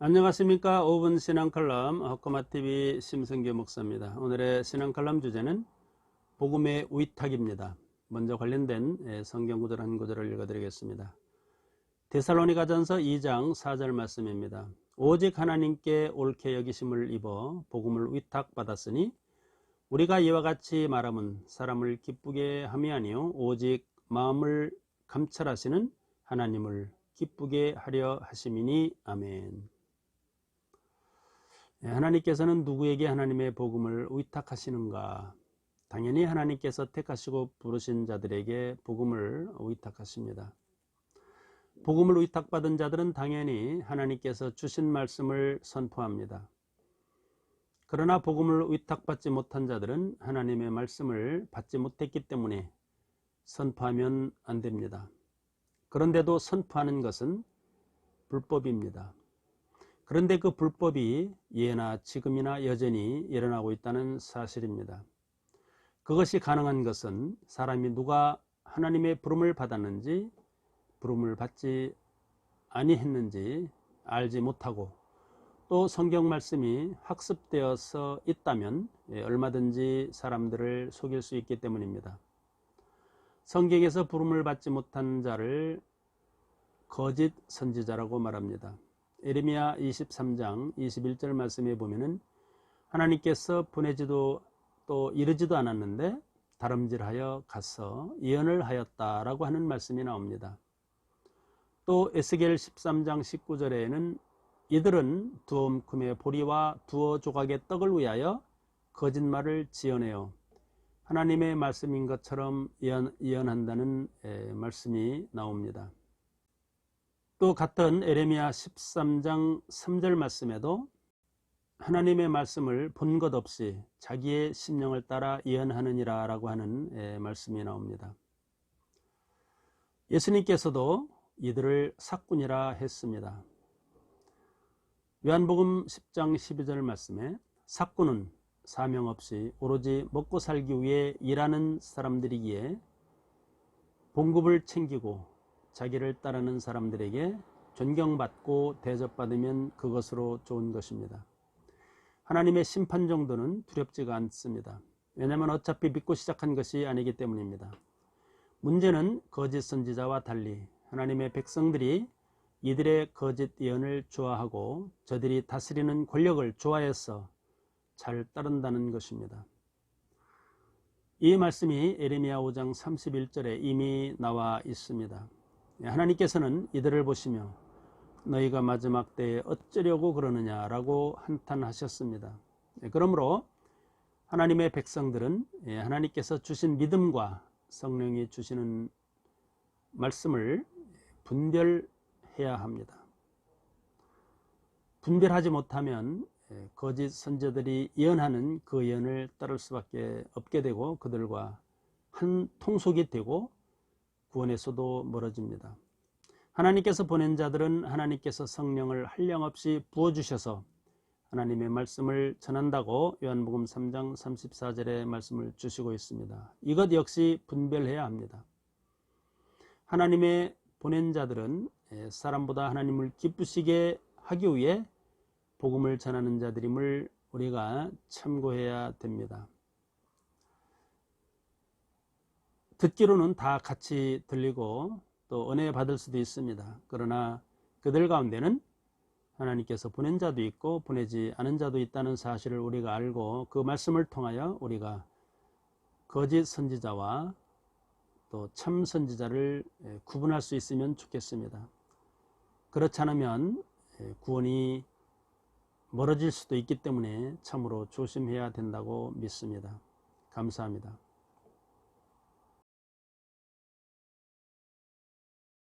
안녕하십니까. 5분 신앙칼럼 헛고마TV 심성규 목사입니다. 오늘의 신앙칼럼 주제는 복음의 위탁입니다. 먼저 관련된 성경 구절 한 구절을 읽어드리겠습니다. 데살로니가전서 2장 4절 말씀입니다. 오직 하나님께 옳게 여기심을 입어 복음을 위탁받았으니 우리가 이와 같이 말함은 사람을 기쁘게 함이 아니요 오직 마음을 감찰하시는 하나님을 기쁘게 하려 하심이니. 아멘. 하나님께서는 누구에게 하나님의 복음을 위탁하시는가? 당연히 하나님께서 택하시고 부르신 자들에게 복음을 위탁하십니다. 복음을 위탁받은 자들은 당연히 하나님께서 주신 말씀을 선포합니다. 그러나 복음을 위탁받지 못한 자들은 하나님의 말씀을 받지 못했기 때문에 선포하면 안 됩니다. 그런데도 선포하는 것은 불법입니다. 그런데 그 불법이 예나 지금이나 여전히 일어나고 있다는 사실입니다. 그것이 가능한 것은 사람이 누가 하나님의 부름을 받았는지 부름을 받지 아니했는지 알지 못하고 또 성경 말씀이 학습되어서 있다면 얼마든지 사람들을 속일 수 있기 때문입니다. 성경에서 부름을 받지 못한 자를 거짓 선지자라고 말합니다. 에레미야 23장 21절 말씀에 보면은 하나님께서 보내지도 또 이르지도 않았는데 다름질하여 가서 예언을 하였다라고 하는 말씀이 나옵니다. 또 에스겔 13장 19절에는 이들은 두엄금의 보리와 두어 조각의 떡을 위하여 거짓말을 지어내어 하나님의 말씀인 것처럼 예언한다는 말씀이 나옵니다. 또 같은 에레미야 13장 3절 말씀에도 하나님의 말씀을 본 것 없이 자기의 심령을 따라 예언하느니라 라고 하는 말씀이 나옵니다. 예수님께서도 이들을 삭군이라 했습니다. 요한복음 10장 12절 말씀에 삭군은 사명 없이 오로지 먹고 살기 위해 일하는 사람들이기에 봉급을 챙기고 자기를 따르는 사람들에게 존경받고 대접받으면 그것으로 좋은 것입니다. 하나님의 심판 정도는 두렵지가 않습니다. 왜냐하면 어차피 믿고 시작한 것이 아니기 때문입니다. 문제는 거짓 선지자와 달리 하나님의 백성들이 이들의 거짓 예언을 좋아하고 저들이 다스리는 권력을 좋아해서 잘 따른다는 것입니다. 이 말씀이 에레미야 5장 31절에 이미 나와 있습니다. 하나님께서는 이들을 보시며 너희가 마지막 때에 어쩌려고 그러느냐라고 한탄하셨습니다. 그러므로 하나님의 백성들은 하나님께서 주신 믿음과 성령이 주시는 말씀을 분별해야 합니다. 분별하지 못하면 거짓 선지자들이 예언하는 그 예언을 따를 수밖에 없게 되고 그들과 한 통속이 되고 구원에서도 멀어집니다. 하나님께서 보낸 자들은 하나님께서 성령을 한량없이 부어주셔서 하나님의 말씀을 전한다고 요한복음 3장 34절의 말씀을 주시고 있습니다. 이것 역시 분별해야 합니다. 하나님의 보낸 자들은 사람보다 하나님을 기쁘시게 하기 위해 복음을 전하는 자들임을 우리가 참고해야 됩니다. 듣기로는 다 같이 들리고 또 은혜 받을 수도 있습니다. 그러나 그들 가운데는 하나님께서 보낸 자도 있고 보내지 않은 자도 있다는 사실을 우리가 알고 그 말씀을 통하여 우리가 거짓 선지자와 또 참 선지자를 구분할 수 있으면 좋겠습니다. 그렇지 않으면 구원이 멀어질 수도 있기 때문에 참으로 조심해야 된다고 믿습니다. 감사합니다.